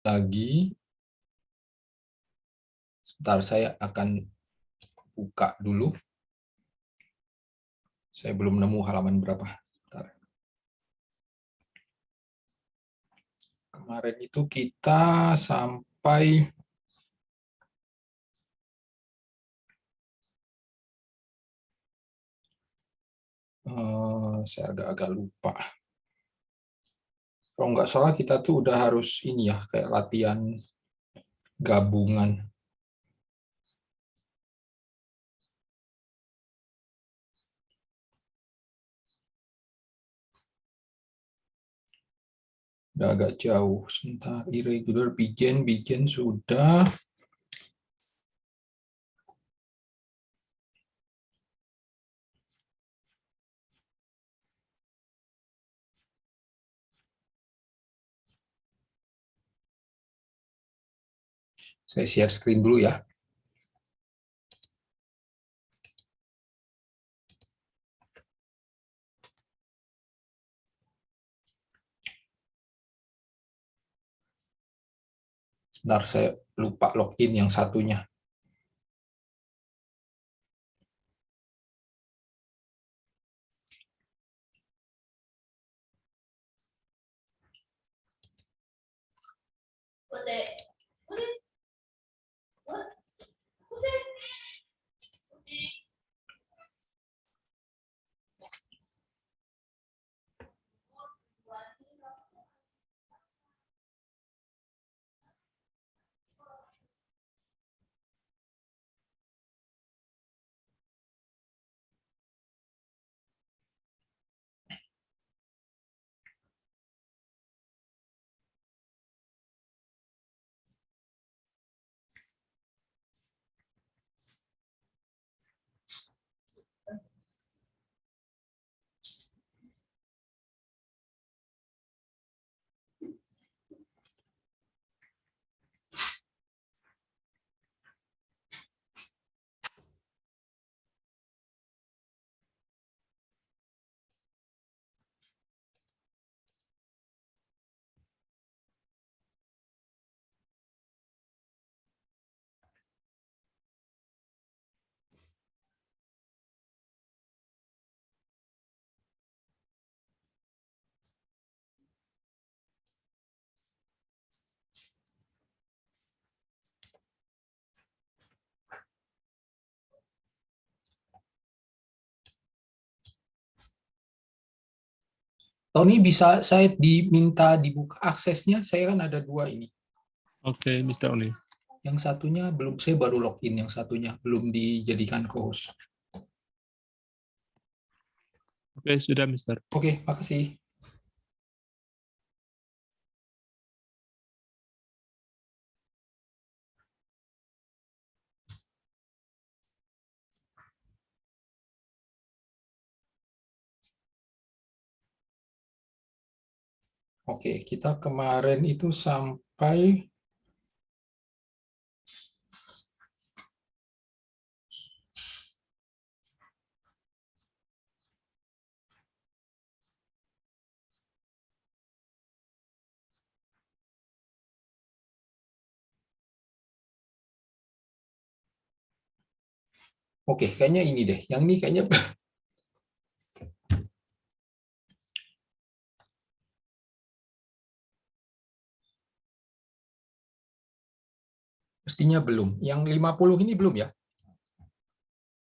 lagi. Sebentar, saya akan buka dulu. Saya belum nemu halaman berapa. Bentar. Kemarin itu kita sampai saya agak lupa. Kalau nggak salah kita tuh udah harus ini ya, kayak latihan gabungan. Udah agak jauh. Sebentar, irregular begin sudah. Saya share screen dulu ya. Sebentar, saya lupa login yang satunya. Tony, bisa saya diminta dibuka aksesnya? Saya kan ada dua ini. Oke, Mr. Oli. Yang satunya belum, saya baru login, yang satunya belum dijadikan co-host. Oke, sudah, Mr. Oke, makasih. Oke, kita kemarin itu sampai oke, kayaknya ini deh. Yang ini kayaknya mestinya belum. Yang 50 ini belum ya?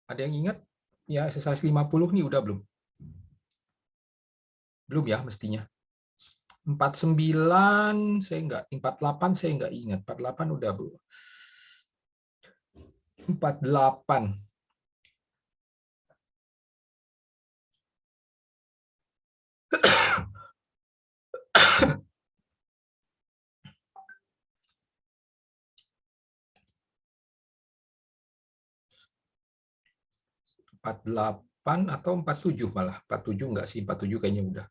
Ada yang ingat? Ya, exercise 50 ini udah belum? Belum ya mestinya. 49 saya enggak, 48 saya enggak ingat. 48 udah belum. 48. Empat delapan atau 47 malah. 47 enggak sih, 47 kayaknya udah.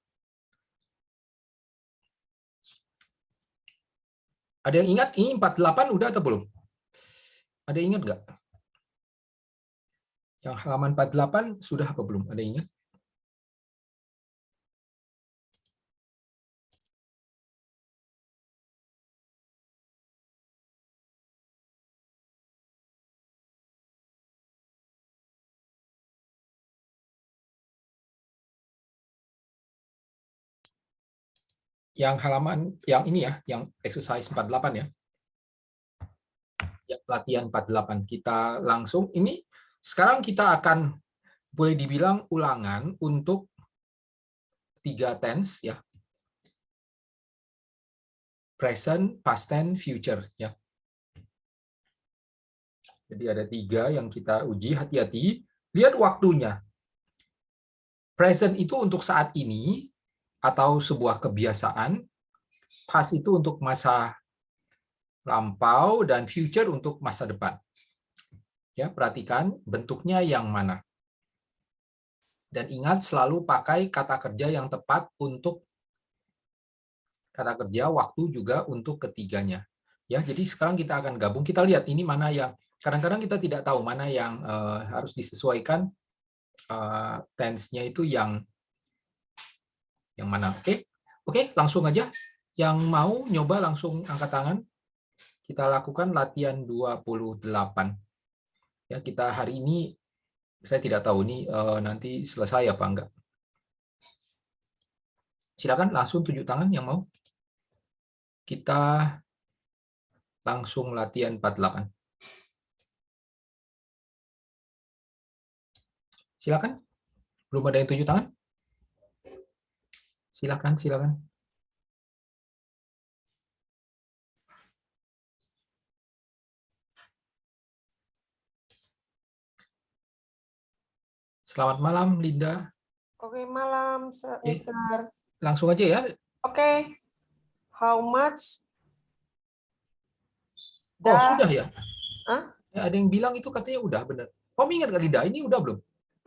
Ada yang ingat ini 48 udah atau belum? Ada yang ingat nggak? Yang halaman 48 sudah apa belum? Ada yang ingat? yang halaman yang ini ya, yang exercise 48 ya. Ya, latihan 48. Kita langsung ini sekarang kita akan boleh dibilang ulangan untuk 3 tense ya. Present, past tense, future ya. Jadi ada 3 yang kita uji, hati-hati. Lihat waktunya. Present itu untuk saat ini atau sebuah kebiasaan. Past itu untuk masa lampau dan future untuk masa depan. Ya, perhatikan bentuknya yang mana. Dan ingat selalu pakai kata kerja yang tepat untuk kata kerja, waktu juga untuk ketiganya. Ya, jadi sekarang kita akan gabung. Kita lihat ini mana yang kadang-kadang kita tidak tahu mana yang harus disesuaikan tense-nya itu yang mana. Oke, langsung aja. Yang mau nyoba langsung angkat tangan. Kita lakukan latihan 28. Ya, kita hari ini saya tidak tahu nih nanti selesai apa enggak. Silakan langsung tunjuk tangan yang mau. Kita langsung latihan 48. Silakan. Belum ada yang tunjuk tangan? Silakan. Selamat malam, Linda. Oke, malam, Mister. Langsung aja ya. Oke. How much Sudah ya? Hah? Ada yang bilang itu katanya udah, benar. Ingat nggak, Linda? Ini udah belum?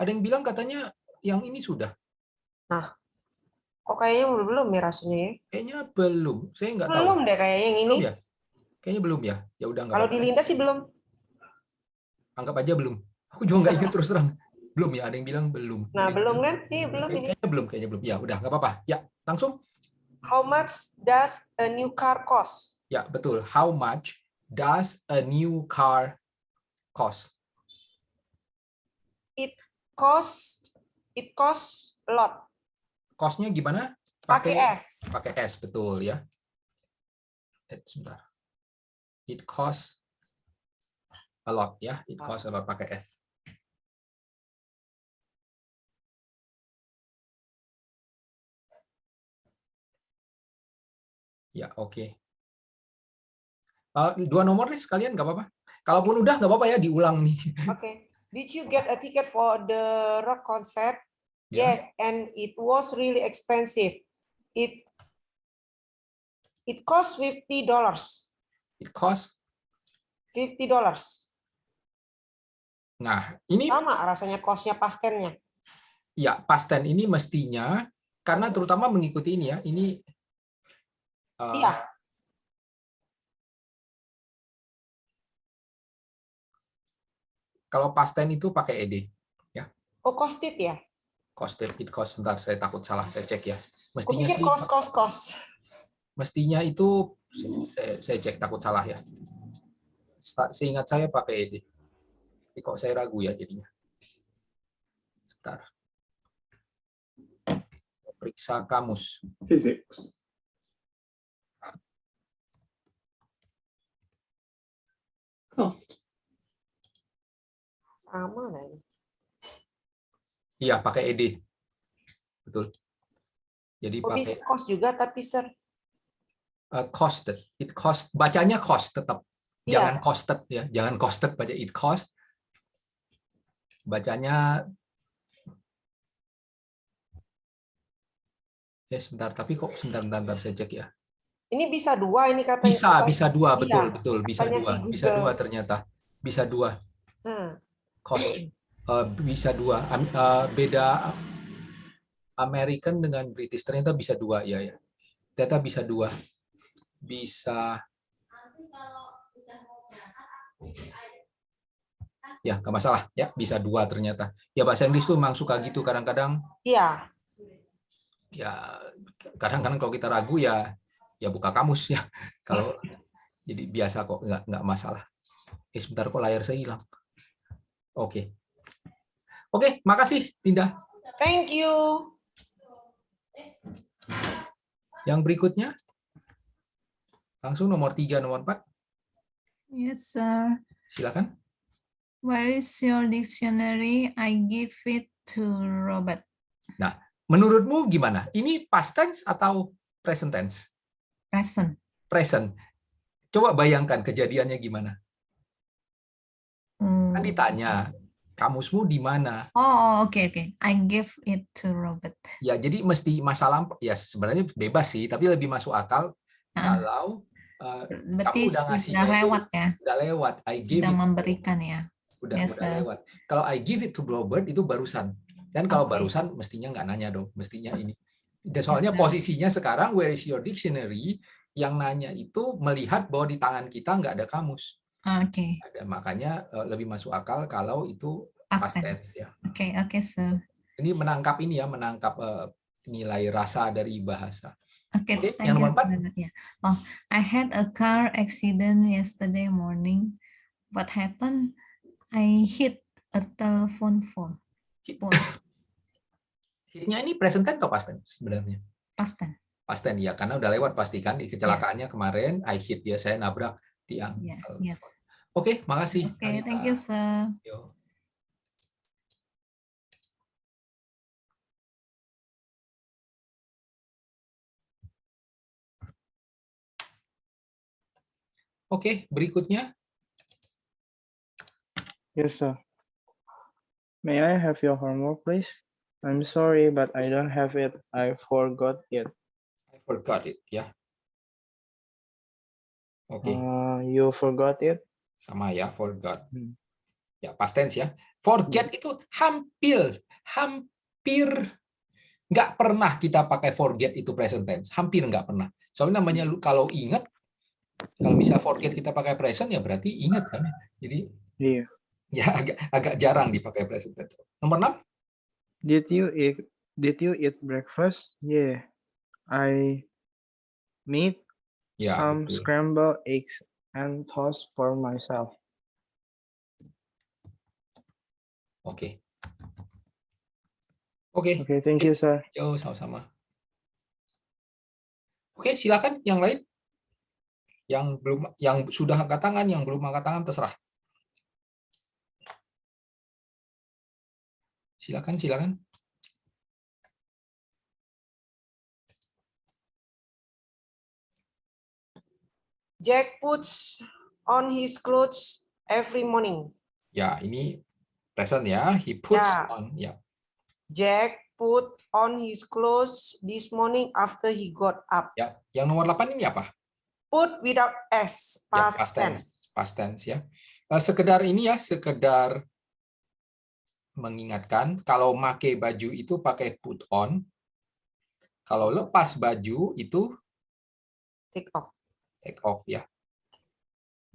Ada yang bilang katanya yang ini sudah. Nah, kok kayaknya belum ya rasanya ya? Kayaknya belum. Saya nggak tahu. Belum deh kayaknya yang ini. Belum ya? Kayaknya belum ya. Ya udah nggak Kalau apa-apa. di Linda sih belum. Anggap aja belum. Aku juga nggak ingat terus terang. Belum ya, ada yang bilang belum. Nah, belum kan? Iya, belum ini. Kayaknya belum. Ya, udah nggak apa-apa. Ya, langsung. How much does a new car cost? Ya, betul. How much does a new car cost? It costs a lot. Cost-nya gimana? Pakai S. Pakai S, betul ya. Sebentar. It costs a lot ya. It costs a lot pakai S. Ya, oke. 2 nomor nih sekalian nggak apa-apa. Kalaupun udah nggak apa-apa ya, diulang nih. Oke. Did you get a ticket for the rock concert? Yeah. Yes, and it was really expensive. It cost $50. It cost $50. Nah, ini sama rasanya cost-nya pastennya. Ya, pasten ini mestinya karena terutama mengikuti ini ya. Ini Iya. Kalau pasten itu pakai ed ya. Oh, costed ya? Costed, it cost. Sebentar, saya takut salah, saya cek ya. Mestinya sih cost. Mestinya itu saya cek, takut salah ya. Seingat saya pakai ed. Tapi kok saya ragu ya jadinya. Sebentar. Periksa kamus. Physics. Cost. Sama lah ini. Iya, pakai ed. Betul. Jadi pakai bisa cost juga tapi sir. Costed. It cost, bacanya cost tetap. Jangan Iya. costed ya, jangan costed, baca it cost. Bacanya sebentar, tapi kok sebentar saya cek ya. Ini bisa 2 ini katanya. Bisa 2, Iya, betul, bisa 2. Bisa 2 ternyata. Bisa 2. Cost bisa 2. Beda American dengan British ternyata bisa 2 ya. Ternyata bisa 2. Bisa ya, nggak masalah ya, bisa 2 ternyata. Ya, bahasa Inggris tuh memang suka gitu kadang-kadang. Iya. Ya, kadang-kadang kalau kita ragu ya buka kamus ya. Kalau jadi biasa kok, nggak masalah. Sebentar kok layar saya hilang. Oke, makasih Linda. Thank you. Yang berikutnya, langsung nomor 3, nomor 4. Yes, sir. Silakan. Where is your dictionary? I give it to Robert. Nah, menurutmu gimana? Ini past tense atau present tense? Present. Present. Coba bayangkan kejadiannya gimana. Kan ditanya, kamusmu di mana? Oh, oke. I give it to Robert. Ya, jadi mesti masa lampau. Ya, sebenarnya bebas sih, tapi lebih masuk akal kalau Berarti kamu udah ngasihnya sudah itu lewat ya. udah lewat. I give Sudah it. memberikan ya. Udah Yes, sir. lewat. Kalau I give it to Robert itu barusan. Dan kalau Oke. barusan mestinya nggak nanya dong, mestinya ini. Soalnya Yes, sir. posisinya sekarang where is your dictionary? Yang nanya itu melihat bahwa di tangan kita nggak ada kamus. Oke. Makanya lebih masuk akal kalau itu Past past tense. tense ya. Oke, sir. Ini menangkap nilai rasa dari bahasa. Oke, Oke, thank yang you nomor 4. so much. Ya. Oh, I had a car accident yesterday morning. What happened? I hit a telephone pole. Hitnya ini present tense atau past tense sebenarnya? Past tense. Past tense ya, karena udah lewat pastikan. Kecelakaannya kemarin, I hit dia, saya nabrak tiang. Yeah, yes. Oke, makasih. Okay, thank you, sir. Yo. Oke, berikutnya. Yes, sir. May I have your homework, please? I'm sorry, but I don't have it. I forgot it. I forgot it, ya. Oke, You forgot it? sama ya, forgot. Hmm. Ya, past tense ya. Forget itu hampir nggak pernah kita pakai forget itu present tense. Hampir nggak pernah. Soalnya namanya kalau ingat, kalau bisa forget kita pakai present ya berarti ingat kan. Jadi Yeah. ya agak jarang dipakai present tense. Nomor 6. Did you eat breakfast? Yeah. I made Ya, some betul. scrambled eggs and toast for myself. Oke. Okay, thank you, sir. Yo, sama-sama. Oke, silakan yang lain. Yang sudah angkat tangan, yang belum angkat tangan terserah. Silakan. Jack puts on his clothes every morning. Ya, ini present ya. He puts Ya. on. Ya. Jack put on his clothes this morning after he got up. Ya, yang nomor 8 ini apa? Put without s, Ya, past tense. Past tense ya. Sekedar mengingatkan kalau pakai baju itu pakai put on. Kalau lepas baju itu Take off. take off ya.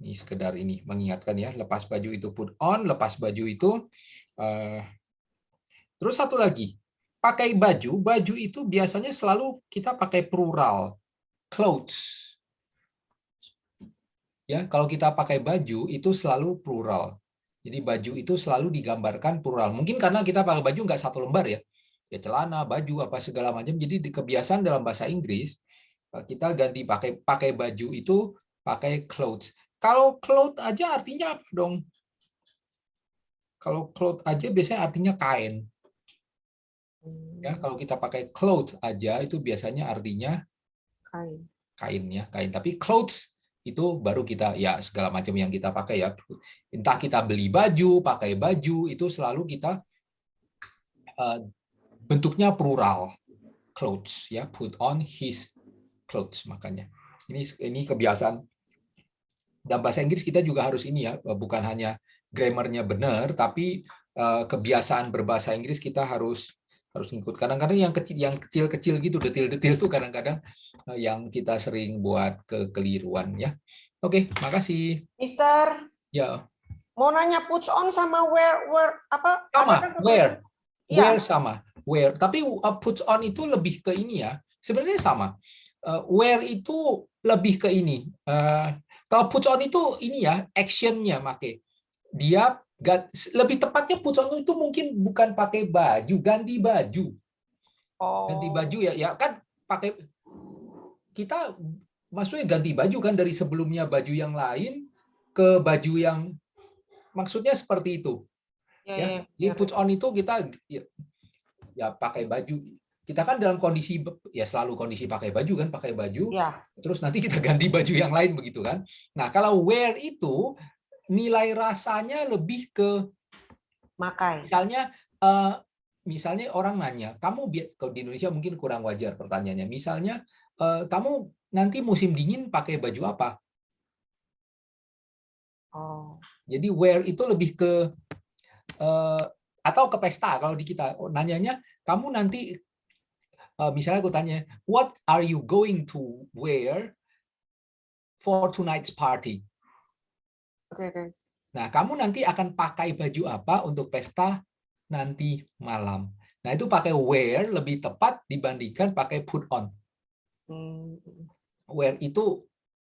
Ini sekedar ini mengingatkan ya, lepas baju itu put on, lepas baju itu terus satu lagi, pakai baju itu biasanya selalu kita pakai plural, clothes. Ya, kalau kita pakai baju itu selalu plural. Jadi baju itu selalu digambarkan plural. Mungkin karena kita pakai baju nggak satu lembar ya. Ya celana, baju apa segala macam. Jadi di kebiasaan dalam bahasa Inggris kita ganti pakai baju itu pakai clothes. Kalau cloth aja artinya apa dong? Kalau cloth aja biasanya artinya kain. Ya, kalau kita pakai cloth aja itu biasanya artinya kain ya, kain. Tapi clothes itu baru kita ya segala macam yang kita pakai ya. Entah kita beli baju, pakai baju itu selalu kita bentuknya plural. Clothes ya, put on his clothes makanya. Ini kebiasaan. Dalam bahasa Inggris kita juga harus ini ya, bukan hanya grammarnya benar, tapi kebiasaan berbahasa Inggris kita harus ngikut. Kadang-kadang yang kecil-kecil gitu, detil-detil itu kadang-kadang yang kita sering buat kekeliruan ya. Oke, makasih. Mister, Ya. mau nanya puts on sama wear apa? Sama, Ada kan satu- wear. Iya. Wear sama, wear. Tapi puts on itu lebih ke ini ya. Sebenarnya sama. Wear itu lebih ke ini. Kalau puts on itu ini ya, actionnya make. Dia lebih tepatnya puts on itu mungkin bukan pakai baju, ganti baju. Oh. Ganti baju ya kan pakai kita maksudnya ganti baju kan dari sebelumnya baju yang lain ke baju yang maksudnya seperti itu. Ya, jadi put on itu kita ya pakai baju. Kita kan dalam kondisi ya selalu kondisi pakai baju kan, pakai baju. Ya. Terus nanti kita ganti baju yang lain begitu kan. Nah, kalau wear itu nilai rasanya lebih ke Makai. misalnya orang nanya, kamu kalau di Indonesia mungkin kurang wajar pertanyaannya. Misalnya kamu nanti musim dingin pakai baju apa? Oh. Jadi wear itu lebih ke atau ke pesta kalau di kita nanyanya kamu nanti misalnya aku tanya what are you going to wear for tonight's party? Oke. Nah, kamu nanti akan pakai baju apa untuk pesta nanti malam? Nah, itu pakai wear lebih tepat dibandingkan pakai put on. Wear itu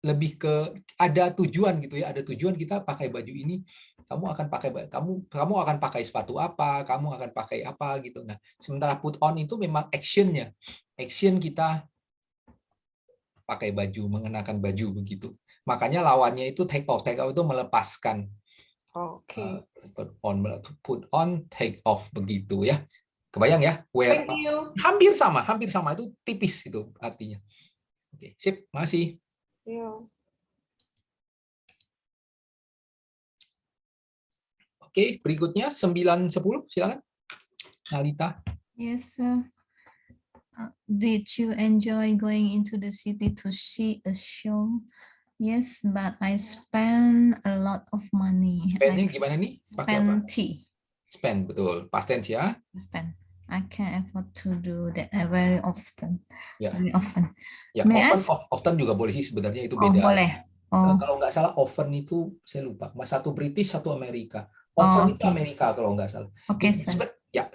lebih ke ada tujuan gitu ya, ada tujuan kita pakai baju ini. Kamu akan pakai sepatu apa, kamu akan pakai apa gitu. Nah, sementara put on itu memang actionnya, action kita pakai baju, mengenakan baju begitu. Makanya lawannya itu take off. Take off itu melepaskan. Oke. Put on, take off begitu ya. Kebayang ya? Wear. Thank you. Hampir sama itu tipis itu artinya. Oke, sip, makasih. Yeah. Oke, berikutnya 9-10, silakan. Nalita. Yes, sir. Did you enjoy going into the city to see a show? Yes, but I spent a lot of money. Spend-nya gimana nih? Pakai apa? Spend, betul. Past tense ya. Spend. I can't afford to do that very often. Ya. Very often. Ya, often juga boleh sih sebenarnya itu Oh, beda. boleh. Oh. Kalau nggak salah often itu saya lupa. Satu British, satu Amerika. Often itu Amerika kalau nggak salah. Oke, sir. Ya.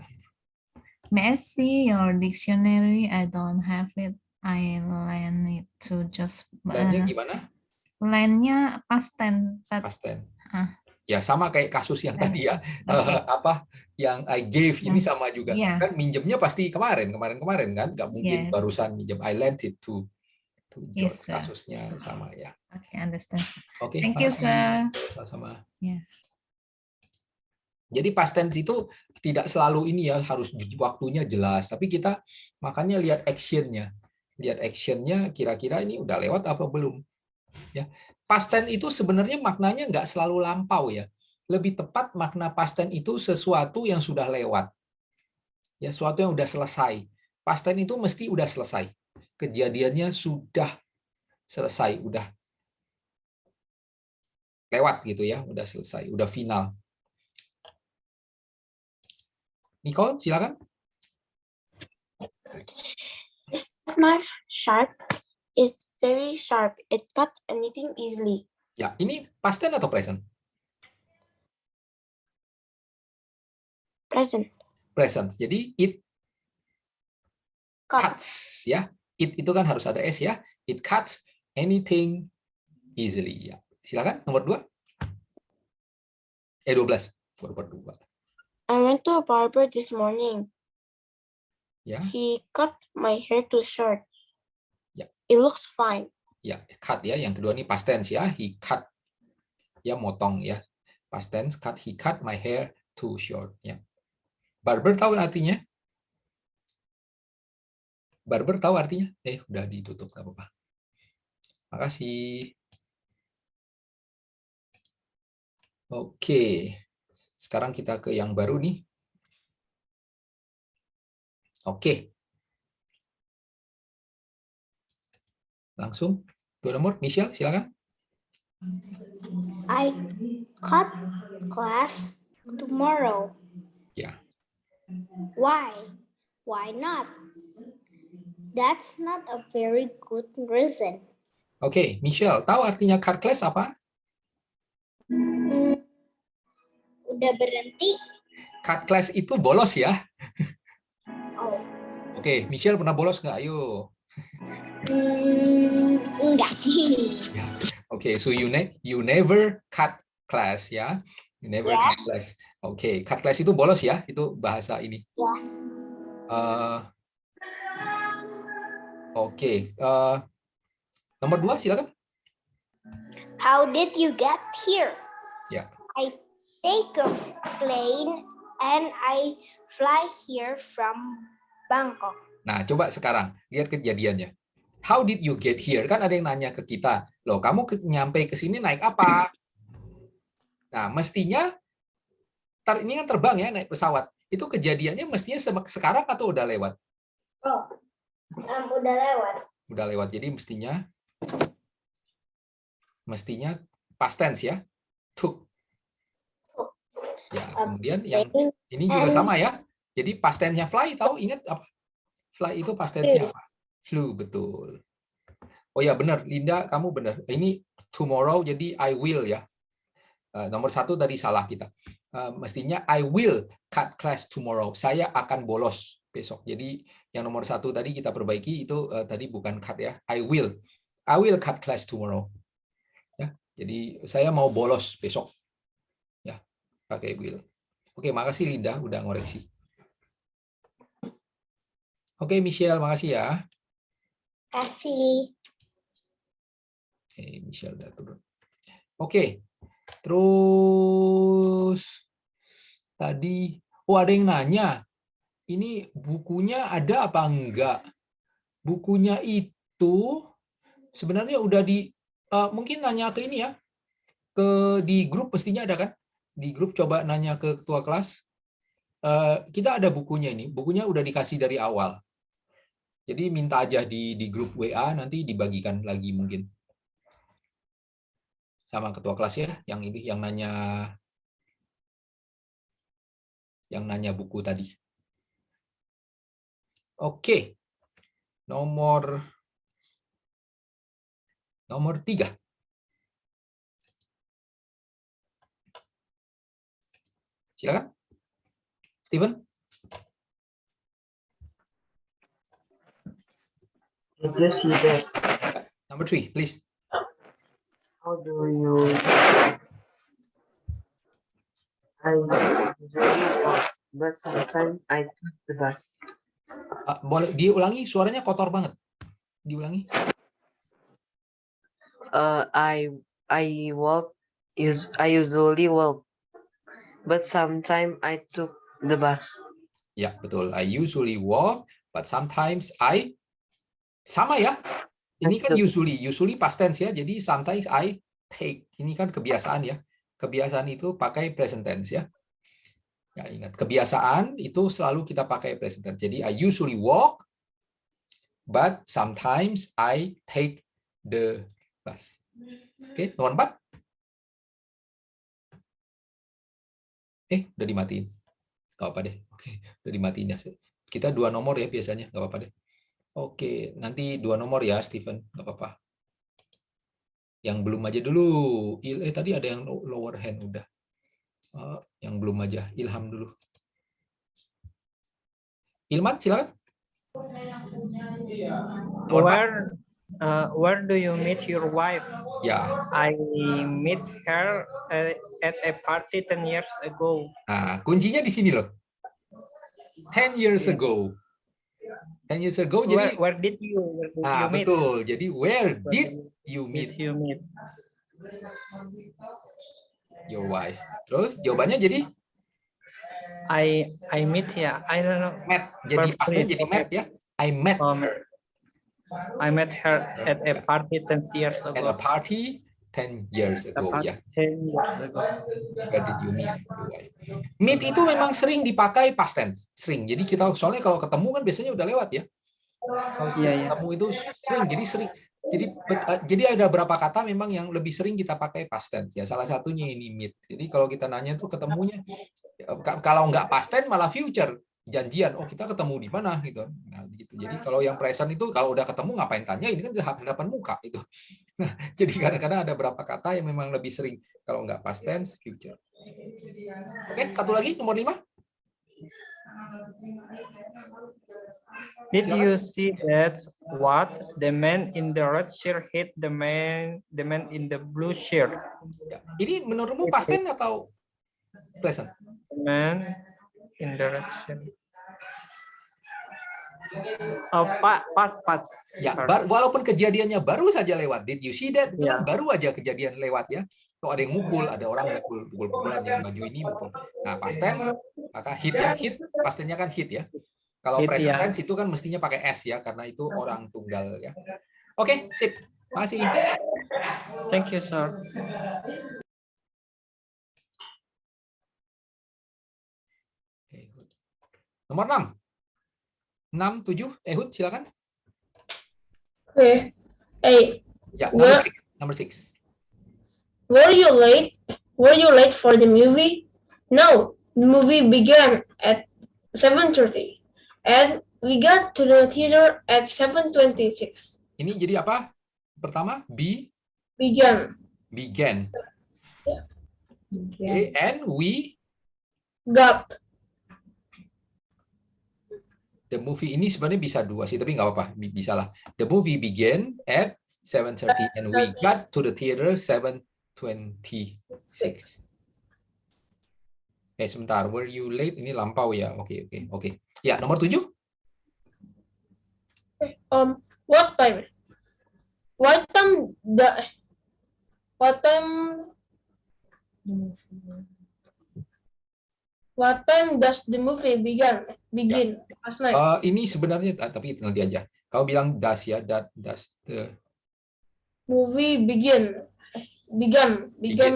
May I see your dictionary? I don't have it. I learn it to just. Lainnya gimana? Lainnya past tense. Past tense. Ya sama kayak kasus yang tadi ya. Apa yang I gave ini sama juga. Kan minjemnya pasti kemarin kan, nggak mungkin barusan minjem. I lent it to George. Kasusnya sama ya. Oke, understand. Oke, thank you, sir. Sama-sama. Yeah. Jadi past tense itu tidak selalu ini ya harus waktunya jelas, tapi kita makanya lihat actionnya. Lihat actionnya kira-kira ini udah lewat apa belum. Ya. Past tense itu sebenarnya maknanya nggak selalu lampau ya. Lebih tepat makna past tense itu sesuatu yang sudah lewat. Ya, sesuatu yang udah selesai. Past tense itu mesti udah selesai. Kejadiannya sudah selesai, udah lewat gitu ya, udah selesai, udah final. Nicole, silakan. This knife sharp is very sharp. It cut anything easily. Ya, ini past tense atau present? Present. Present. Jadi it cuts ya. It itu kan harus ada s ya. It cuts anything easily ya. Silakan nomor 2. 12. Nomor 2. I went to a barber this morning. Ya. He cut my hair too short. Ya. It looks fine. Ya, cut ya. Yang kedua ini past tense ya. He cut ya, motong ya. Past tense cut. He cut my hair too short ya. Barber tahu artinya? Barber tahu artinya? Udah ditutup, nggak apa-apa. Makasih. Oke. Sekarang kita ke yang baru nih. Oke. Langsung. 2 nomor. Michelle, silakan. I cut class tomorrow. Ya. Why? Why not? That's not a very good reason. Oke, Michelle, tahu artinya cut class apa? Udah berhenti? Cut class itu bolos ya. Oh. Oke, Michelle pernah bolos nggak? Ayo. Enggak. Oke, so you never cut class ya. You never cut class. Oke, cut class itu bolos ya. Itu bahasa ini. Ya. Oke. Nomor 2, silakan. How did you get here? Ya. I take a plane and I fly here from Bangkok. Nah, coba sekarang lihat kejadiannya. How did you get here? Kan ada yang nanya ke kita, loh kamu nyampe ke sini naik apa? Nah, mestinya ini kan terbang ya, naik pesawat. Itu kejadiannya mestinya sekarang atau udah lewat? Oh, udah lewat. Udah lewat, jadi mestinya past tense ya. Took. Ya, kemudian yang ini juga sama ya. Jadi past tense-nya fly, tahu ingat apa? Fly itu past tense-nya apa? Flew, betul. Oh ya benar, Linda, kamu benar. Ini tomorrow, jadi I will ya. Nomor 1 tadi salah kita. Mestinya I will cut class tomorrow. Saya akan bolos besok. Jadi yang nomor 1 tadi kita perbaiki itu tadi bukan cut ya. I will cut class tomorrow. Ya, jadi saya mau bolos besok. Ya, pakai will. Oke, makasih Linda udah ngoreksi. Oke, Michelle, makasih ya. Kasih. Michelle udah turun. Oke, terus tadi, ada yang nanya, ini bukunya ada apa enggak? Bukunya itu sebenarnya udah mungkin nanya ke ini ya, di grup mestinya ada kan? Di grup coba nanya ke ketua kelas. Kita ada bukunya ini, bukunya udah dikasih dari awal. Jadi minta aja di grup WA, nanti dibagikan lagi mungkin. Sama ketua kelas ya, yang ini yang nanya buku tadi. Oke. Nomor 3. Silakan. Steven. Did you see that? Number 3, please. How do you? I usually walk, but sometimes I take the bus. Boleh diulangi, suaranya kotor banget. Diulangi. I usually walk, but sometimes I took the bus. Ya, betul. I usually walk, but sometimes sama ya. Ini kan usually past tense ya. Jadi sometimes I take. Ini kan kebiasaan ya. Kebiasaan itu pakai present tense ya. Ya, ingat, kebiasaan itu selalu kita pakai present tense. Jadi I usually walk, but sometimes I take the bus. Oke, nomor 4. Udah dimatiin. Gak apa-apa deh. Oke, udah dimatiin ya. Kita 2 nomor ya biasanya, gak apa-apa deh. Oke, nanti 2 nomor ya, Steven. Gak apa-apa. Yang belum aja dulu. Tadi ada yang lower hand udah. Yang belum aja. Ilham dulu. Ilman, silakan. Where do you meet your wife? Ya. I met her at a party 10 years ago. Nah, kuncinya di sini loh. 10 years ago. 10 years ago, jadi Where did you meet? Betul. Jadi where did you meet your wife? Terus jawabannya jadi I met ya. I don't know. met. Jadi pasti jadi met ya. I met her at a party 10 years ago. At a party 10 years ago ya. 10 years ago. Where did you meet your wife? Meet itu memang sering dipakai past tense, sering. Jadi kita soalnya kalau ketemu kan biasanya udah lewat ya. Kalau ketemu itu sering, jadi ada beberapa kata memang yang lebih sering kita pakai past tense ya. Salah satunya ini meet. Jadi kalau kita nanya tuh ketemunya, kalau nggak past tense malah future, janjian. Oh kita ketemu di mana gitu. Nah, gitu. Jadi kalau yang present itu kalau udah ketemu ngapain tanya? Ini kan hadapan muka itu. Nah, jadi kadang-kadang ada beberapa kata yang memang lebih sering kalau nggak past tense, future. Oke, satu lagi nomor 5. Did you see that what the man in the red shirt hit the man in the blue shirt? Ya. Ini menurutmu past tense atau present? The man in the red shirt. Oh, pas. Ya, Sorry. walaupun kejadiannya baru saja lewat. Did you see that? Itu kan Ya. baru aja kejadian lewat ya. Kalau ada yang mukul, ada orang pukul-pukulan yang baju ini mukul. Nah, past tense, maka hit ya, hit, pastinya kan hit ya. Kalau Hit, present ya. tense itu kan mestinya pakai S ya, karena itu orang tunggal ya. Oke, sip. Makasih. Thank you, sir. Nomor 6. 6, 7. Ehud, silakan. Okay. Hey, Ya, Where- number 6. were you late? Were you late for the movie? No, the movie began at 7:30, and we got to the theater at 7:26. Ini jadi apa? Pertama, Began. began. Okay, and we, Got. the movie ini sebenarnya bisa dua sih, tapi nggak apa-apa, bisa lah. The movie began at 7:30 and we got to the theater 7:26. Sebentar, were you late? Ini lampau ya. Oke. Ya, nomor 7. What time? What time does the movie begin? Last night. Ini sebenarnya, tapi nanti aja. Kau bilang does ya, does the Movie began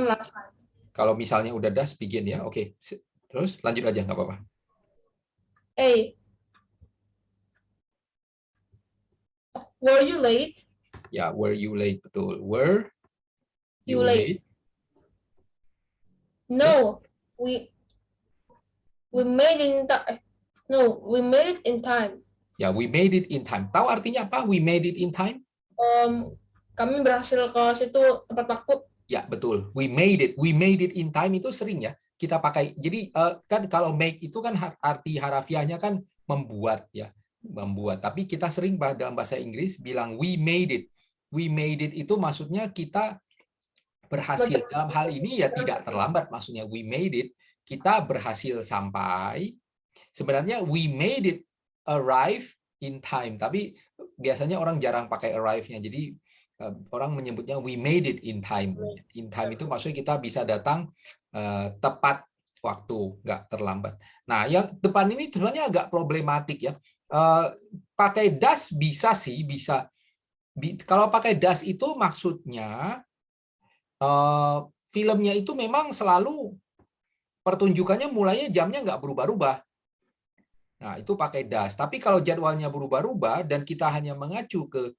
last night. kalau misalnya udah does begin ya, oke. Terus lanjut aja, nggak apa-apa. Hey, were you late? Ya, were you late, betul. Were You late? No, we made it in time. No, we made it in time. Ya, we made it in time. Tahu artinya apa? We made it in time? Kami berhasil ke situ tepat waktu. Ya, betul. We made it. We made it in time itu sering ya kita pakai. Jadi kan kalau make itu kan arti harafiahnya kan membuat ya, membuat. Tapi kita sering dalam bahasa Inggris bilang we made it. We made it itu maksudnya kita berhasil. Dalam hal ini ya tidak terlambat maksudnya we made it. Kita berhasil sampai. Sebenarnya we made it arrive in time. Tapi biasanya orang jarang pakai arrive-nya. Jadi orang menyebutnya we made it in time. In time itu maksudnya kita bisa datang tepat waktu, nggak terlambat. Nah, yang depan ini sebenarnya agak problematik ya. Pakai does bisa sih, bisa. Kalau pakai does itu maksudnya filmnya itu memang selalu pertunjukannya mulainya jamnya nggak berubah-ubah. Nah, itu pakai does. Tapi kalau jadwalnya berubah-ubah dan kita hanya mengacu ke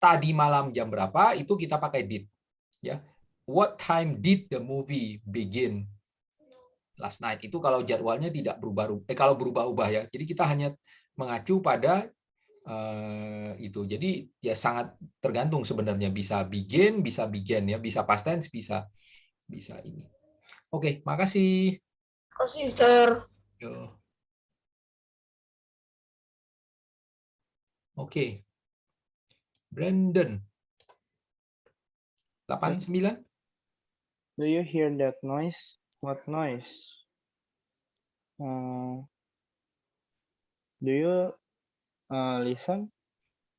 tadi malam jam berapa, itu kita pakai did. Ya, what time did the movie begin last night? Itu kalau jadwalnya tidak berubah-ubah, kalau berubah-ubah ya. Jadi kita hanya mengacu pada itu. Jadi ya sangat tergantung sebenarnya, bisa begin, bisa began ya, bisa past tense, bisa ini. Oke, makasih. Makasih, Mister. Yo. Oke. Brandon. 89. Do you hear that noise? What noise? Do you listen?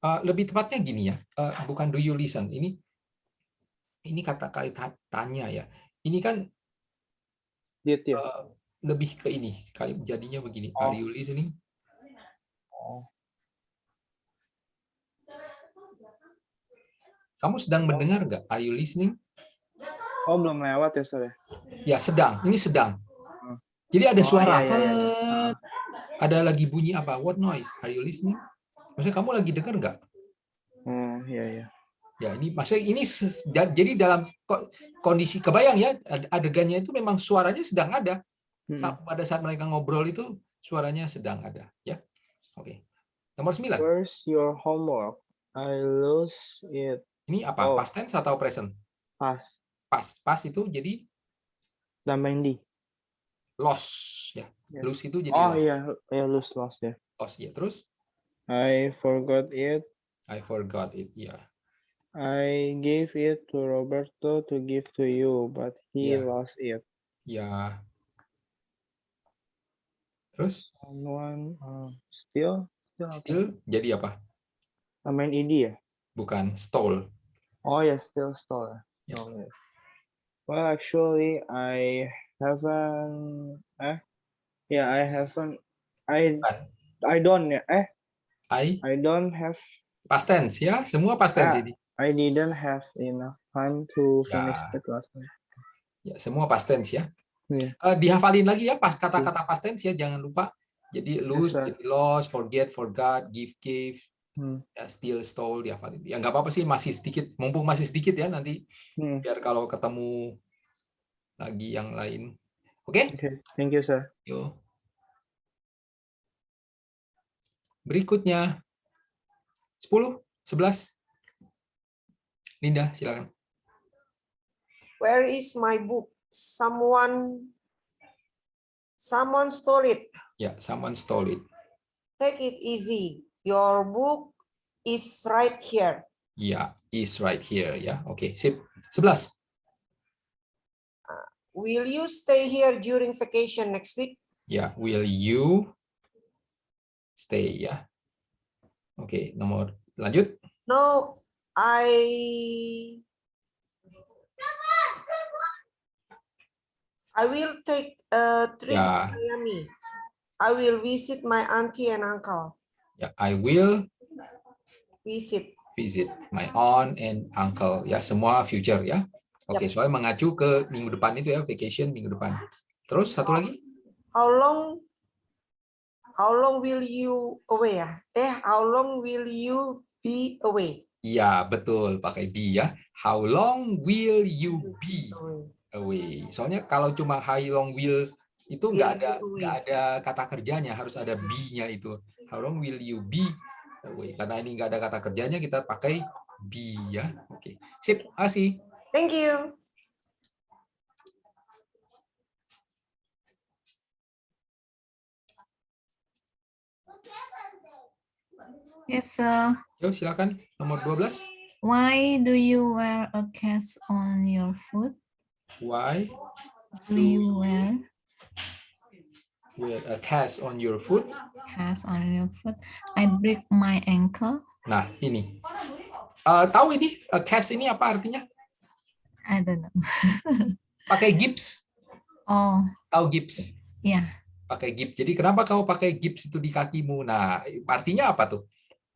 Lebih tepatnya gini ya, bukan do you listen. Ini kata tanya ya. Ini kan Did you? lebih ke ini. Kali jadinya begini. Are you listening? Kamu sedang mendengar nggak? Are you listening? Oh, belum lewat ya, Sir? Ya, sedang. Ini sedang. Jadi ada suara. Iya. Ada lagi bunyi apa? What noise? Are you listening? Maksudnya kamu lagi dengar nggak? Iya. Ya, ini maksudnya ini jadi dalam kondisi kebayang ya, adegannya itu memang suaranya sedang ada. Pada saat mereka ngobrol itu suaranya sedang ada, ya. Oke. Nomor 9. Where's your homework? I lose it. Ini apa? Past tense atau present? Past itu jadi tambahin di. Lost ya. Lose itu jadi lost. Iya, Lost ya. Lost ya. Terus I forgot it. Ya. I gave it to Roberto to give to you, but he lost it. Ya. Terus Someone steal Still jadi apa? Main ed ya? Bukan, stole. Oh ya, still stole. Ya. Oh, yeah. Well, actually, I haven't. Yeah, I haven't. I don't. I don't have. Past tense ya, semua past tense ini. I didn't have enough time to finish Ya. the class. Ya, semua past tense ya. Yeah. Dihafalin lagi ya kata-kata past tense ya, jangan lupa. Jadi lose, sir. jadi lost, forget, forgot, give, gave, Hmm. ya, steal, stole, dihafalin. Ya nggak apa-apa sih, masih sedikit, mumpung masih sedikit ya nanti. Biar kalau ketemu lagi yang lain. Oke? Okay, thank you, sir. Yuk. Berikutnya 10, 11. Linda, silakan. Where is my book? Someone stole it. Ya, someone stole it. Take it easy. Your book is right here. Ya, is right here ya. Oke, sip. 11. Will you stay here during vacation next week? Ya, will you stay ya. Oke, nomor lanjut. No, I will take a trip Ya. to Miami. I will visit my auntie and uncle. Ya, I will Visit. my aunt and uncle ya, semua future ya. Oke, soalnya mengacu ke minggu depan itu ya, vacation minggu depan. Terus satu lagi. How long will you away ya? How long will you be away? Ya, betul, pakai be ya. How long will you be away? Soalnya kalau cuma how long will itu nggak ada kata kerjanya, harus ada be-nya itu. How long will you be away? Karena ini nggak ada kata kerjanya, kita pakai be ya. Oke, sip, kasih. Thank you. Yes, sir. Yuk, silakan. Nomor 12. Why do you wear a cast on your foot? Why Do you wear a cast on your foot? cast on your foot? I break my ankle. Nah, ini. Tahu ini cast ini apa artinya? I don't know. Pakai gips. Oh, Tahu gips? yeah. Pakai gips. Jadi kenapa kamu pakai gips itu di kakimu? Nah, artinya apa tuh?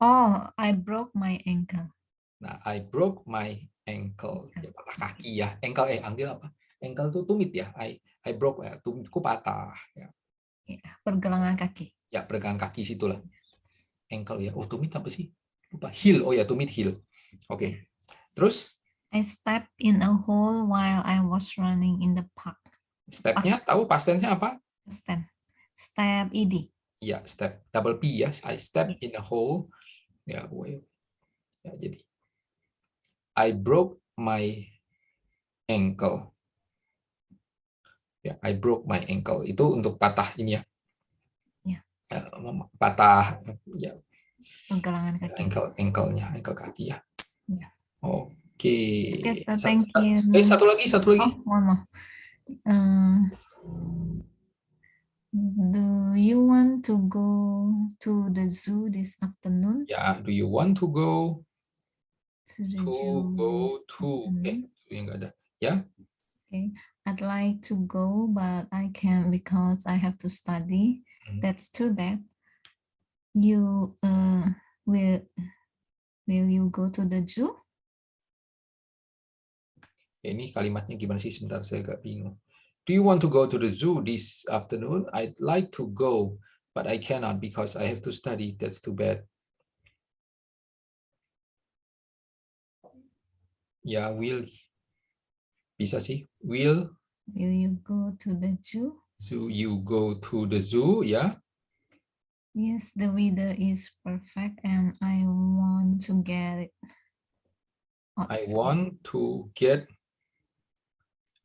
Oh, I broke my ankle. Nah, I broke my ankle. Ya, patah kaki ya. Ankle ambil apa? Ankle itu tumit ya. I broke ya, tumitku patah ya. Pergelangan kaki. Ya, pergelangan kaki situlah. Ankle ya. Oh, tumit apa sih? Lupa. Heel. Oh ya, tumit heel. Oke. Terus I stepped in a hole while I was running in the park. step-nya tahu past tense-nya apa? Step ed. Ya, step double P ya. I step in a hole. Ya, ya, jadi I broke my ankle. Ya, I broke my ankle. Itu untuk patah ini ya. Ya. Patah ya. Pergelangan kaki. Ankle-nya, ankle kaki ya. Ya. Oke. Okay, so thank you. Satu lagi. Oh, one more. Do you want to go to the zoo this afternoon? Ya, do you want to go To the zoo. enggak ada. Ya. Okay, I'd like to go, but I can't because I have to study. That's too bad. You will you go to the zoo? Ya, ini kalimatnya gimana sih? Sebentar, saya agak bingung. Do you want to go to the zoo this afternoon? I'd like to go, but I cannot because I have to study. That's too bad. Ya, will. Bisa sih. Will you go to the zoo? So you go to the zoo, ya? Yes, the weather is perfect and I want to get it outside. I want to get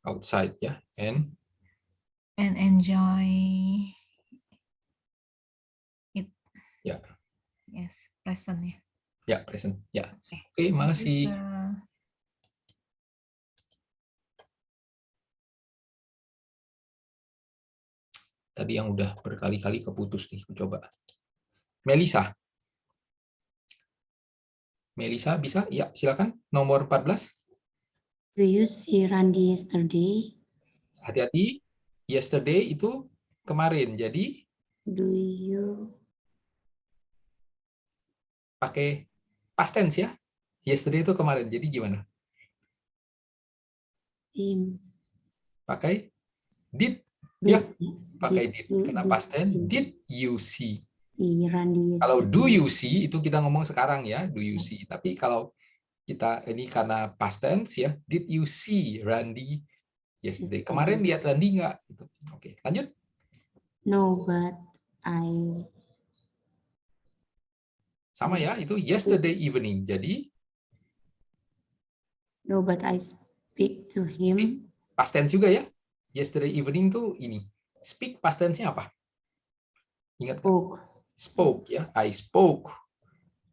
outside, ya, and enjoy it. Ya. Yes, present ya. Ya, present. Ya. Oke, makasih. Tadi yang udah berkali-kali keputus nih, coba. Melisa. Melisa bisa? Ya, silakan. Nomor 14. Do you see Randy yesterday? Hati-hati. Yesterday itu kemarin. Jadi Do you pakai past tense ya. Yesterday itu kemarin. Jadi gimana? see Pakai did. Ya, pakai did. you- Karena past tense, did you see? Randy Kalau do yesterday? you see itu kita ngomong sekarang ya, do you see. Tapi kalau kita ini karena past tense ya, did you see Randy yesterday? Kemarin lihat Randy nggak? Gitu. Oke, lanjut. No, but I Sama ya, itu yesterday evening. Jadi speak to him. past tense juga ya. Yesterday evening tuh ini. Speak past tense-nya apa? Ingat nggak? Spoke ya. I spoke.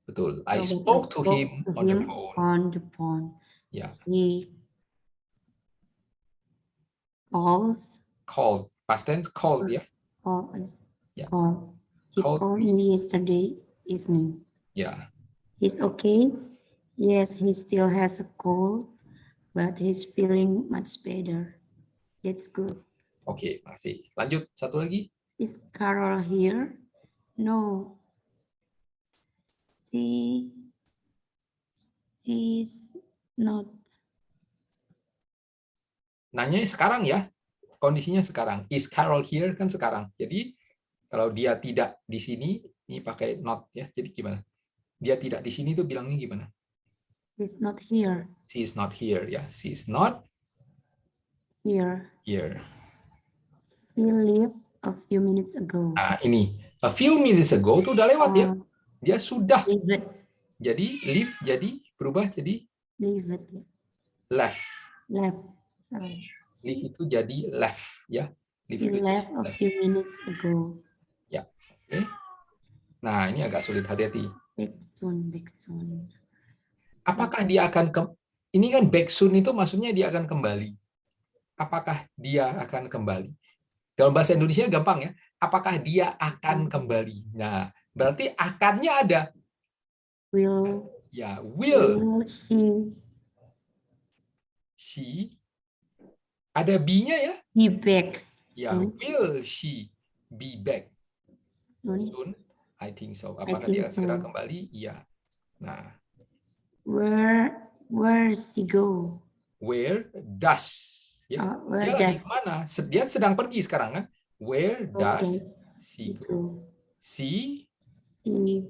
Betul. I spoke to him on the phone. On the phone. Ya. He calls. Called. Past tense called ya. Calls. Yeah. Call. He Called called me yesterday evening. Ya. He's okay. Yes, he still has a cold, but he's feeling much better. It's good. Oke, masih. Lanjut. Satu lagi. Is Carol here? No. She's not. Nanya sekarang ya. Kondisinya sekarang. Is Carol here? Kan sekarang. Jadi kalau dia tidak di sini, ini pakai not ya. Jadi gimana? Dia tidak di sini tuh bilangnya gimana? She's not here. She is not here ya. She is not Here. here. He left a few minutes ago. Nah, ini a few minutes ago tuh udah lewat ya. Dia sudah. Leave it. Jadi leave jadi berubah jadi Leave it. left. Left. Leave itu jadi left ya. Leave He itu left a few minutes ago. ya. Oke. Nah, ini agak sulit, hati-hati. Back soon. Apakah dia akan ini kan back soon itu maksudnya dia akan kembali. Apakah dia akan kembali? Dalam bahasa Indonesia gampang ya. Apakah dia akan kembali? Nah, berarti akannya ada. Will Ya, will. he She. Ada be-nya ya. be back Ya, will she be back soon? soon? I think so. Apakah think dia akan segera so. kembali? Iya. Nah, Where does he go? where does ya. Where Dia lagi does kemana? Dia sedang pergi sekarang kan? Where does he she go? go? She He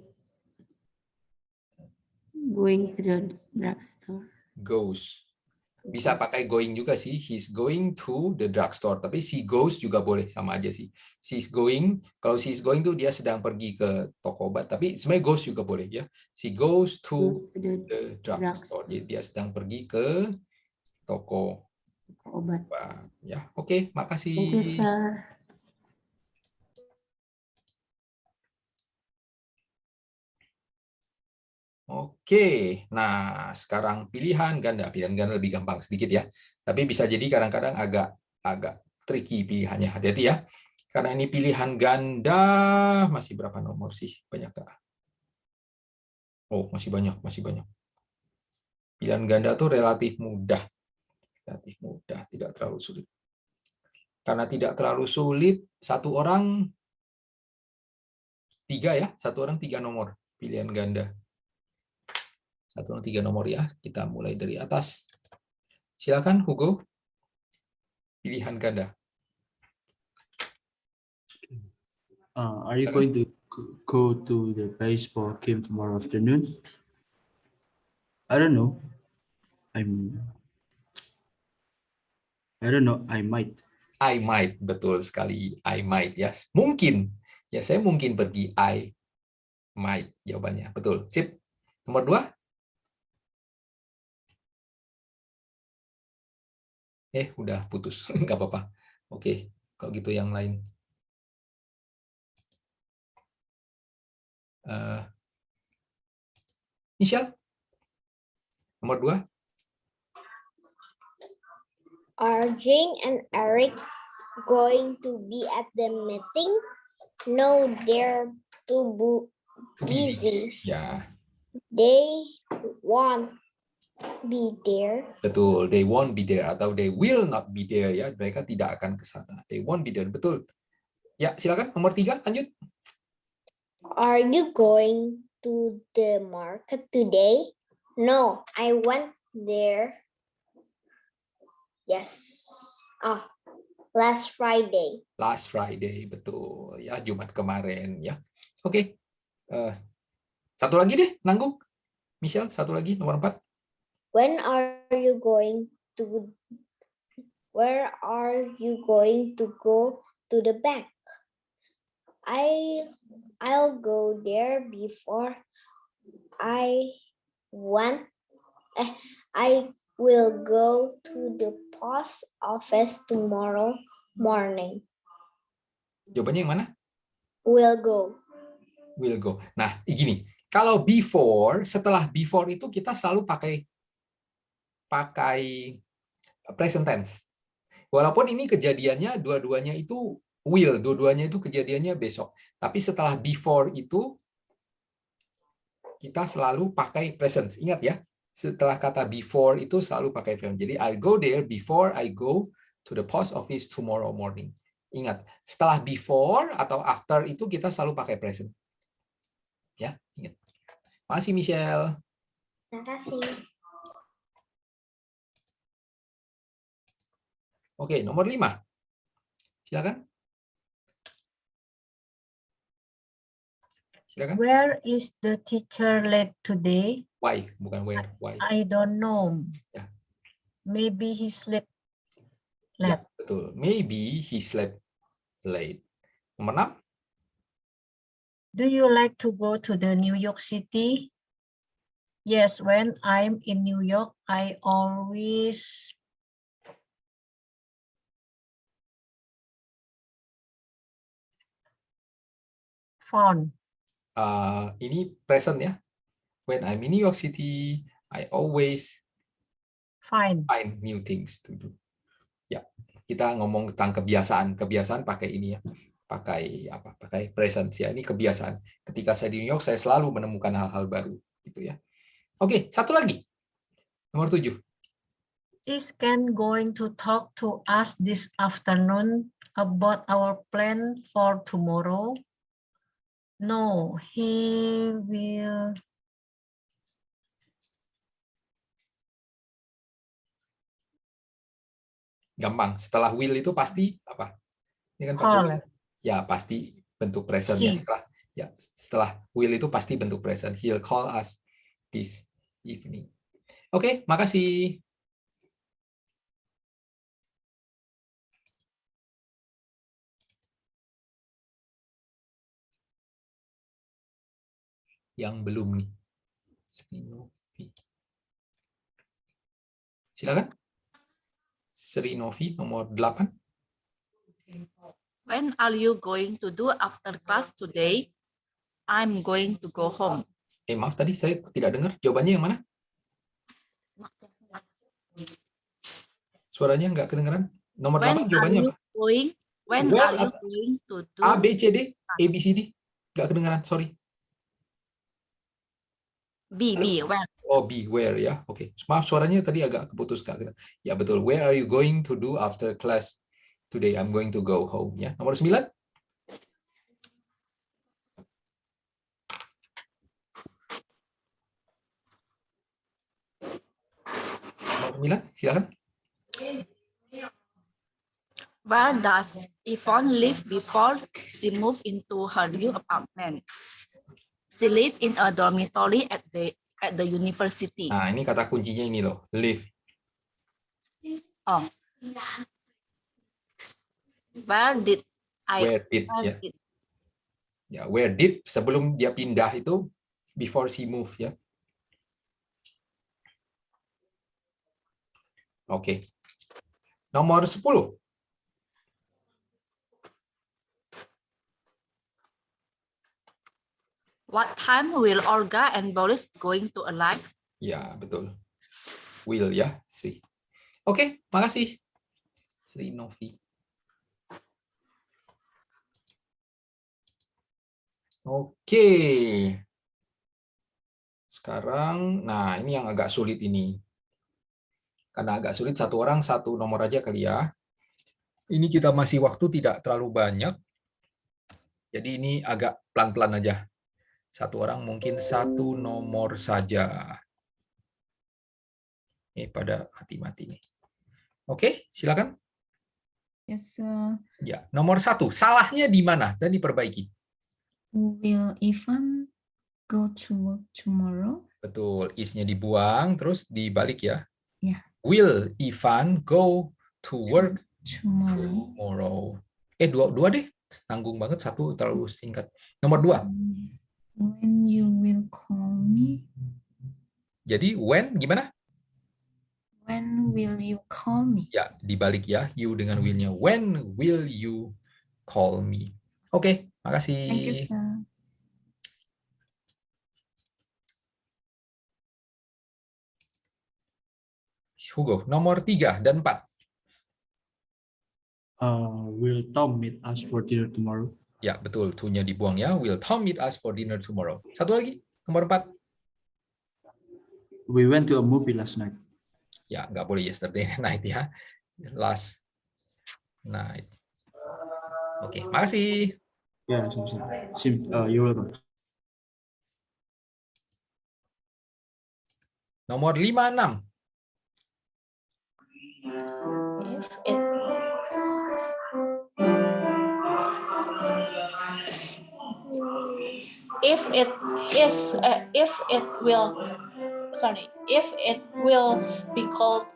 going to the drugstore. goes. Bisa pakai going juga sih. He's going to the drugstore. Tapi she goes juga boleh, sama aja sih. She's going. Kalau she's going tuh dia sedang pergi ke toko obat. Tapi sebenarnya goes juga boleh ya. She goes to the drugstore. Jadi dia sedang pergi ke toko obat. Ya, oke, makasih. Thank you, sir. Oke, nah sekarang pilihan ganda. Pilihan ganda lebih gampang sedikit ya. Tapi bisa jadi kadang-kadang agak tricky pilihannya. Hati-hati ya. Karena ini pilihan ganda, masih berapa nomor sih? Banyak nggak? Oh, masih banyak. Pilihan ganda tuh relatif mudah. Tidak terlalu sulit. Karena tidak terlalu sulit, satu orang 3 ya. Satu orang 3 nomor pilihan ganda. Satu orang 3 nomor ya. Kita mulai dari atas. Silakan Hugo. Pilihan ganda. Are you going to go to the baseball game tomorrow afternoon? I don't know. I don't know. I might. Betul sekali. I might ya. Mungkin. Ya, saya mungkin pergi. I might jawabannya. Betul. Sip. Nomor 2. Udah putus. Nggak apa-apa. Oke. Kalau gitu yang lain. Michelle. Nomor 2. Are Jane and Eric going to be at the meeting? No, they're too busy. Ya. they won't be there. Betul, they won't be there atau they will not be there ya. Mereka tidak akan ke sana. They won't be there. Betul. Ya, silakan nomor 3 lanjut. Are you going to the market today? No, I went there. Yes. Last Friday. Last Friday, betul. Ya, Jumat kemarin ya. Oke. Satu lagi deh, nanggung. Michelle, satu lagi nomor 4. When are you going to Where are you going to go to the bank? I'll go there before I will go to the post office tomorrow morning. Jawabannya yang mana? Will go. Will go. Nah, gini. Kalau before, setelah before itu kita selalu pakai present tense. Walaupun ini kejadiannya dua-duanya itu will, dua-duanya itu kejadiannya besok. Tapi setelah before itu kita selalu pakai present. Ingat ya, setelah kata before itu selalu pakai present. Jadi I'll go there before I go to the post office tomorrow morning. Ingat, setelah before atau after itu kita selalu pakai present. Ya, ingat. Makasih Michelle. Terima kasih. Oke, nomor 5. Silakan. Silakan. Where is the teacher late today? Why, bukan where. Why? I don't know. Ya. Maybe he slept Ya, late. betul. Maybe he slept late. Nomor 6. Do you like to go to the New York City? Yes, when I'm in New York, I always fun. Ini present ya. When I'm in New York City, I always Fine. find new things to do. Ya, kita ngomong tentang kebiasaan. Kebiasaan pakai ini ya. Pakai apa? Pakai present ya. Ini kebiasaan. Ketika saya di New York, saya selalu menemukan hal-hal baru gitu ya. Oke, satu lagi. Nomor 7. Is Ken going to talk to us this afternoon about our plan for tomorrow? No, he will. Gampang. Setelah will itu pasti apa? Ini kan pakai Call. will. Ya, pasti bentuk present ya. See. Setelah will itu pasti bentuk present. He'll call us this evening. Oke, makasih. Yang belum nih. Silakan. Sri Novi nomor 8. When are you going to do after class today? I'm going to go home. Maaf tadi saya tidak dengar. Jawabannya yang mana? Suaranya nggak kedengeran. Nomor 8 jawabannya apa? When are you going to do A, B, C, D, A, B, C, D. Nggak kedengeran, sorry. B, where? Oh, B, where ya. Oke. Maaf suaranya tadi agak keputus. Ya betul. Where are you going to do after class today? I'm going to go home ya. Nomor 9. Nomor 9, silakan. Where does Yvonne live before she moved into her new apartment? She lived in a dormitory at the university. Nah, ini kata kuncinya ini loh, live. Oh. Where did ya, where did sebelum dia pindah itu before she moved ya. Oke. Nomor 10. What time will Olga and Boris going to arrive? Ya, betul. Will ya, see. Oke, makasih. Sri Novi. Oke. Sekarang, nah ini yang agak sulit ini. Karena agak sulit, satu orang satu nomor aja kali ya. Ini kita masih waktu tidak terlalu banyak. Jadi ini agak pelan-pelan aja. Satu orang mungkin satu nomor saja. Ini pada mati-mati nih. Oke, silakan. Yes, Ya, nomor 1. Salahnya di mana dan diperbaiki. will Ivan go to work tomorrow? Betul, is-nya dibuang, terus dibalik ya. Ya. Will Ivan go to work Tomorrow. tomorrow? Dua deh. Tanggung banget, satu terlalu singkat. Nomor 2. When you will call me? Jadi when gimana? When will you call me? Ya, dibalik ya. You dengan will-nya. When will you call me? Oke, makasih. Thank you, sir. Hugo, nomor 3 dan 4. Will Tom meet us for dinner tomorrow? Ya, betul. To-nya dibuang ya. Will Tom meet us for dinner tomorrow? Satu lagi, nomor 4. We went to a movie last night. Ya, nggak boleh yesterday night ya. Last night. Oke, makasih. Ya, you're welcome. Nomor 5, 6. If it will be called,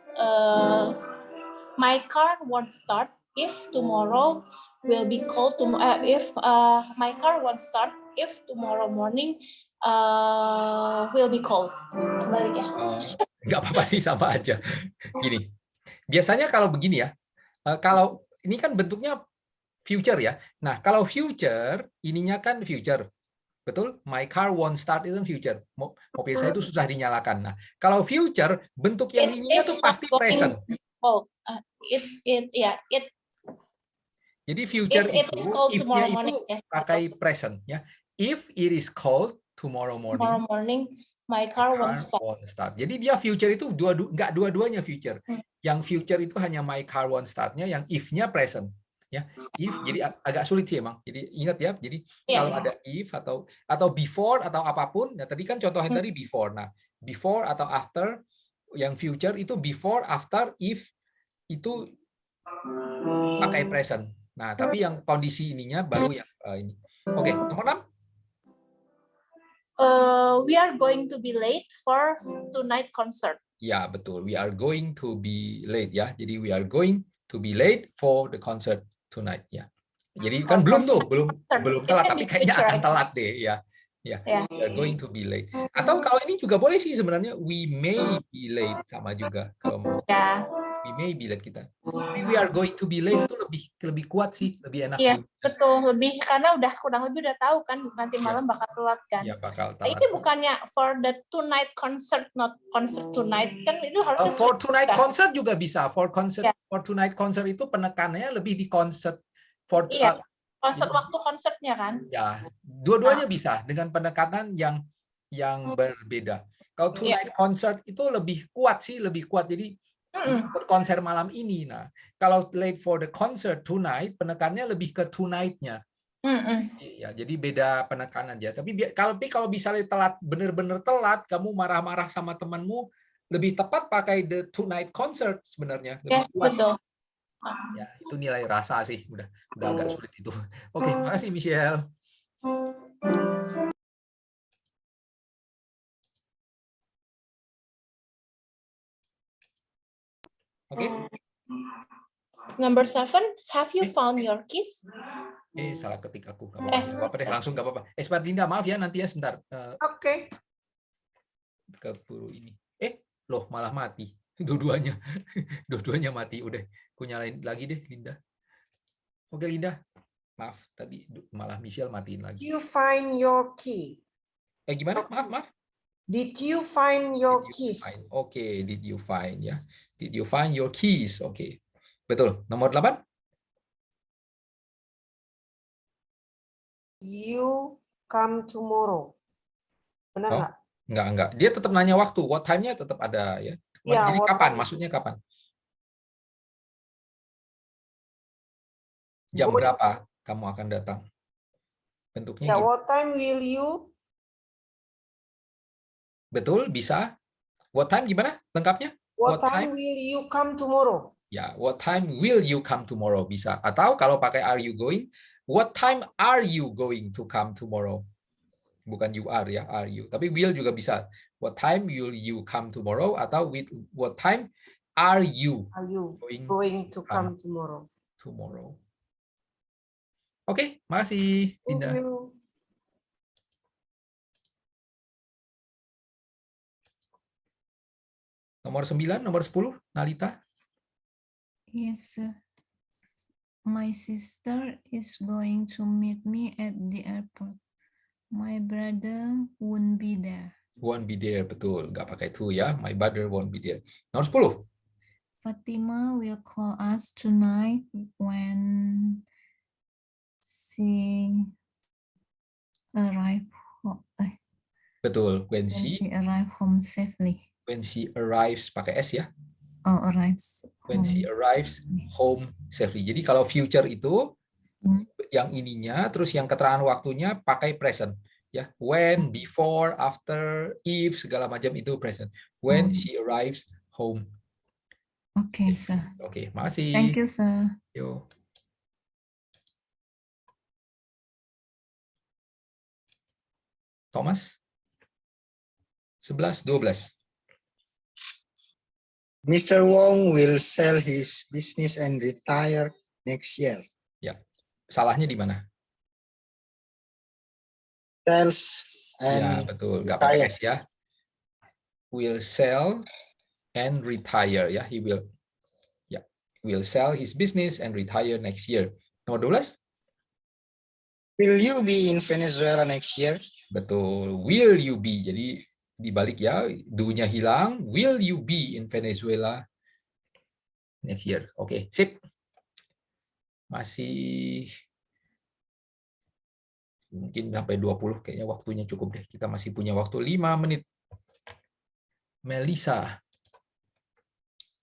my car won't start. If tomorrow will be called if my car won't start, if tomorrow morning will be called. Kembali ya. Nggak apa-apa sih, sama aja. Gini, biasanya kalau begini ya, kalau ini kan bentuknya future ya. Nah, kalau future, ininya kan future. Betul? My car won't start itu future. Mobil saya itu susah dinyalakan. Nah, kalau future, bentuk yang ininya tuh pasti present. Jadi future itu, if-nya itu pakai present. Ya. If it is cold tomorrow morning, my car won't start. Jadi dia future itu nggak dua-duanya future. Yang future itu hanya my car won't start-nya, yang if-nya present. Ya, if, jadi agak sulit sih emang. Jadi ingat ya, jadi kalau ada if atau before atau apapun, ya tadi kan contohnya tadi before. Nah, before atau after, yang future itu before, after, if itu pakai present. Nah, tapi yang kondisi ininya baru yang ini. Oke, nomor 6. We are going to be late for tonight concert. Ya, betul. We are going to be late ya. Jadi we are going to be late for the concert tonight ya. Jadi kan belum telat, tapi kayaknya akan telat deh ya. Ya, we are going to be late. Atau kalau ini juga boleh sih sebenarnya, we may be late, sama juga kalau mau. We may be late kita. Tapi we are going to be late itu lebih kuat sih, lebih enak. Iya, betul, lebih karena udah kurang lebih udah tahu kan nanti malam bakal telat kan. Iya, bakal telat. Ini bukannya for the tonight concert, not concert tonight, kan itu harusnya for tonight concert juga bisa. For tonight concert itu penekanannya lebih di concert. Konser waktu konsernya kan? Ya, dua-duanya bisa dengan penekanan yang berbeda. Kalau tonight concert itu lebih kuat sih, lebih kuat. Jadi konser malam ini. Nah, kalau late for the concert tonight, penekannya lebih ke tonight-nya. Ya, jadi beda penekanan aja. Tapi kalau misalnya telat, bener-bener telat, kamu marah-marah sama temanmu, lebih tepat pakai the tonight concert sebenarnya. Lebih kuat. Betul. Ya, itu nilai rasa sih, udah agak sulit itu. Oke, makasih Michelle. Oke. Number 7, have you found your keys? Salah ketik aku. Gak apa-apa deh, langsung gak apa-apa. Linda, maaf ya nanti ya sebentar. Oke. Keburu ini. Loh malah mati. Dua-duanya mati. Udah, aku nyalain lagi deh, Linda. Oke, Linda. Maaf, tadi malah Michelle matiin lagi. You find your key. Gimana? Maaf. Did you find your keys? Oke, did you find ya. Did you find your keys? Oke. Betul. Nomor 8. You come tomorrow. Benar nggak? Enggak. Dia tetap nanya waktu. What time-nya tetap ada ya. Ya, Jadi what kapan? time? Maksudnya kapan? Jam Going- berapa kamu akan datang? Bentuknya Ya, gimana? what time will you? Betul, bisa. What time gimana? Lengkapnya? What time will you come tomorrow? Ya, what time will you come tomorrow? Bisa. Atau kalau pakai are you going, what time are you going to come tomorrow? Bukan you are ya, are you. Tapi will juga bisa. What time will you come tomorrow? Atau with what time are you Are you going going to come tomorrow? tomorrow? Oke, makasih Thank Dinda. you. Nomor 9, nomor 10, Nalita. Yes, sir. My sister is going to meet me at the airport. My brother won't be there. Won't be there, betul. Nggak pakai to ya. My brother won't be there. Nomor 10. Fatima will call us tonight when she arrive Betul. When when she she arrive home safely. arrives pakai S ya. Oh, arrives. When she home arrives safely. home safely. Jadi kalau future itu Hmm. yang ininya, terus yang keterangan waktunya pakai present. Ya, when, before, after, if, segala macam itu present. When she arrives home. Okay, sir. Oke, makasih. Thank you, sir. Yo. Thomas. 11, 12. Mr. Wong will sell his business and retire next year. Ya, salahnya di mana? Sells Ya, and betul. Nggak pakai retires. S ya. Will sell and retire ya. He will. Ya, will sell his business and retire next year. Nomor 12. Will you be in Venezuela next year? Betul. Will you be? Jadi dibalik ya, do-nya hilang. Will you be in Venezuela next year? Oke, sip. Masih mungkin sampai 20 kayaknya waktunya cukup deh. Kita masih punya waktu 5 menit. Melisa.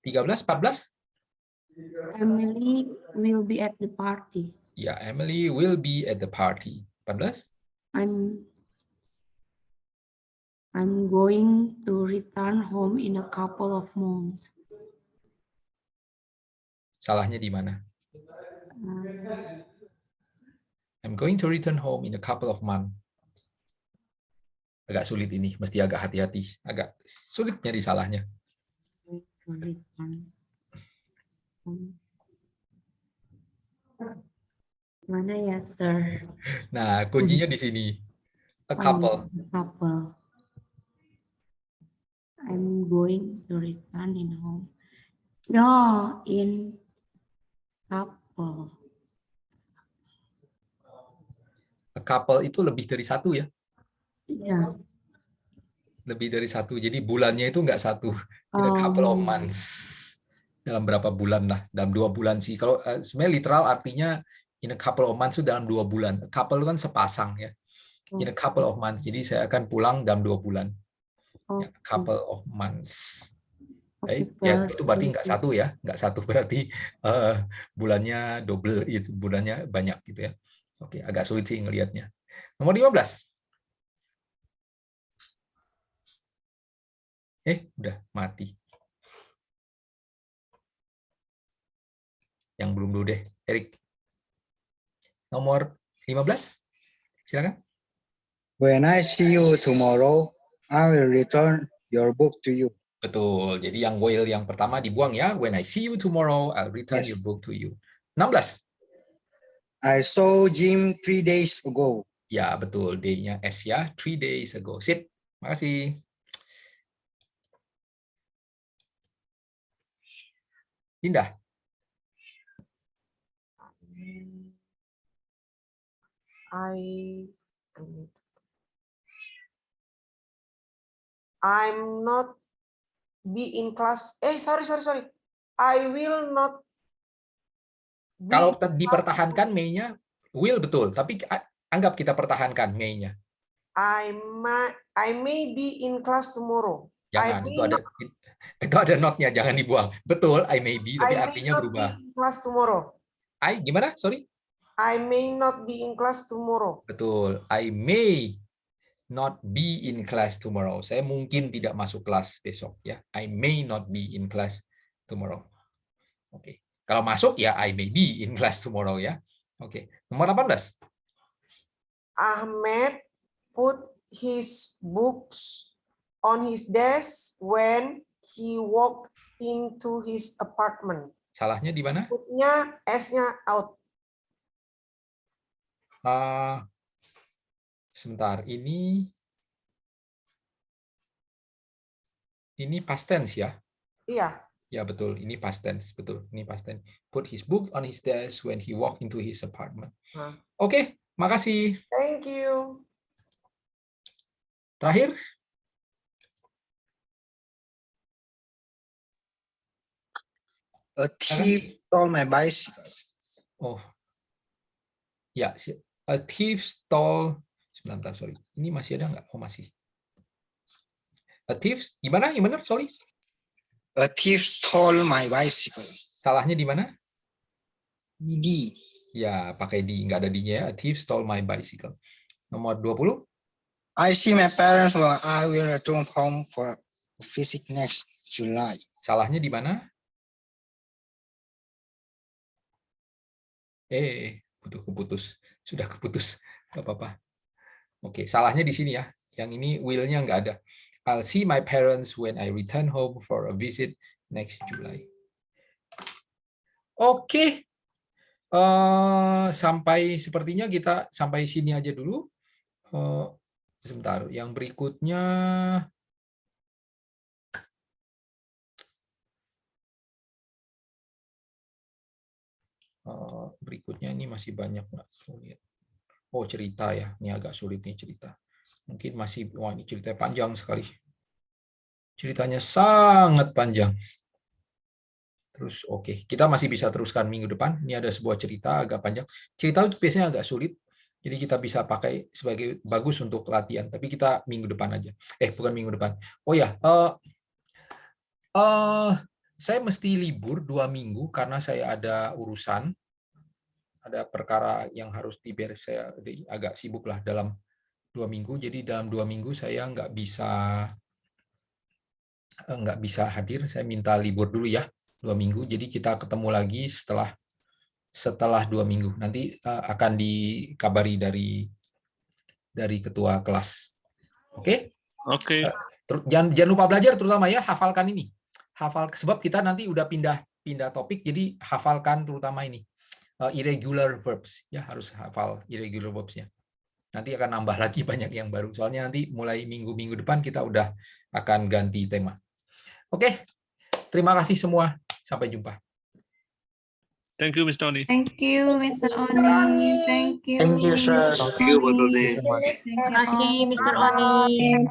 13, 14? Emily will be at the party. Ya, Emily will be at the party. 14? I'm going to return home in a couple of months. Salahnya di mana? I'm going to return home in a couple of months. Agak sulit ini, mesti agak hati-hati. Agak sulit nyari salahnya. Mana ya, sir? Nah, kuncinya di sini. A couple. Couple. I'm going to return in home. No, in couple. A couple itu lebih dari satu ya? Iya. Lebih dari satu. Jadi bulannya itu nggak satu. In a couple of months. Dalam berapa bulan lah? Dalam 2 bulan sih. Kalau sebenarnya literal artinya in a couple of months itu dalam 2 bulan. A couple itu kan sepasang ya. In a couple of months. Jadi saya akan pulang dalam 2 bulan. Ya, a couple of months. Baik, ya itu berarti nggak satu ya, nggak satu berarti bulannya double, itu bulannya banyak gitu ya. Oke, agak sulit sih ngelihatnya. Nomor 15. Udah mati. Yang belum dulu deh, Erik. Nomor 15, silakan. When I see you tomorrow, I will return your book to you. Betul. Jadi yang will yang pertama dibuang ya. When I see you tomorrow, I'll return your book to you. 16. I saw Jim 3 days ago. Ya, betul. D-nya S ya. 3 days ago. Sip. Makasih. Indah. I'm not be in class. Sorry. I will not. Kalau dipertahankan May-nya will betul, tapi anggap kita pertahankan May-nya. I may be in class tomorrow. Jangan, itu ada notnya, jangan dibuang. Betul, I may be, tapi I may artinya not berubah. be in class tomorrow. Gimana? Sorry? I may not be in class tomorrow. Betul, I may not be in class tomorrow. Saya mungkin tidak masuk kelas besok ya. I may not be in class tomorrow. Oke. Kalau masuk ya I may be in class tomorrow ya. Oke. Nomor 18. Ahmed put his books on his desk when he walked into his apartment. Salahnya di mana? Putnya S-nya out. Sebentar, ini past tense ya? Iya. Ya betul, ini past tense, betul. Ini past tense. Put his book on his desk when he walked into his apartment. Oke, makasih. Thank you. Terakhir. A thief stole my bicycle. Oh. Ya, a thief stole. Sebentar, sorry. Ini masih ada nggak? Oh, masih. A thief, gimana? Yang benar, sorry. A thief stole my bicycle. Salahnya di mana? D. Ya, pakai di, nggak ada di-nya ya. A thief stole my bicycle. Nomor 20. I see my parents when I will return home for a visit next July. Salahnya di mana? Keputus. Sudah keputus. Nggak apa-apa. Oke, salahnya di sini ya. Yang ini will-nya nggak ada. I'll see my parents when I return home for a visit next July. Oke. Sampai sepertinya kita sampai sini aja dulu. Sebentar, yang berikutnya ini masih banyak nggak sulit. Oh, cerita ya, ini agak sulit nih cerita. Mungkin masih, wah ini ceritanya panjang sekali. Ceritanya sangat panjang. Terus oke, kita masih bisa teruskan minggu depan. Ini ada sebuah cerita agak panjang. Cerita itu biasanya agak sulit. Jadi kita bisa pakai sebagai bagus untuk latihan. Tapi kita minggu depan aja. Bukan minggu depan. Oh ya, saya mesti libur 2 minggu karena saya ada urusan. Ada perkara yang harus diberes. Saya agak sibuk lah dalam 2 minggu. Jadi dalam 2 minggu saya nggak bisa hadir. Saya minta libur dulu ya 2 minggu. Jadi kita ketemu lagi setelah 2 minggu. Nanti akan dikabari dari ketua kelas. Oke? Oke. Jangan lupa belajar terutama ya, hafalkan ini. Sebab kita nanti udah pindah topik, jadi hafalkan terutama ini. Irregular verbs ya, harus hafal irregular verbs-nya. Nanti akan nambah lagi banyak yang baru. Soalnya nanti mulai minggu depan kita udah akan ganti tema. Oke. Terima kasih semua. Sampai jumpa. Thank you, Mr. Oni. Thank you, Mr. Oni. Thank you. Thank you, sir. Thank you, Pak Dodi. Terima kasih, Mr. Oni.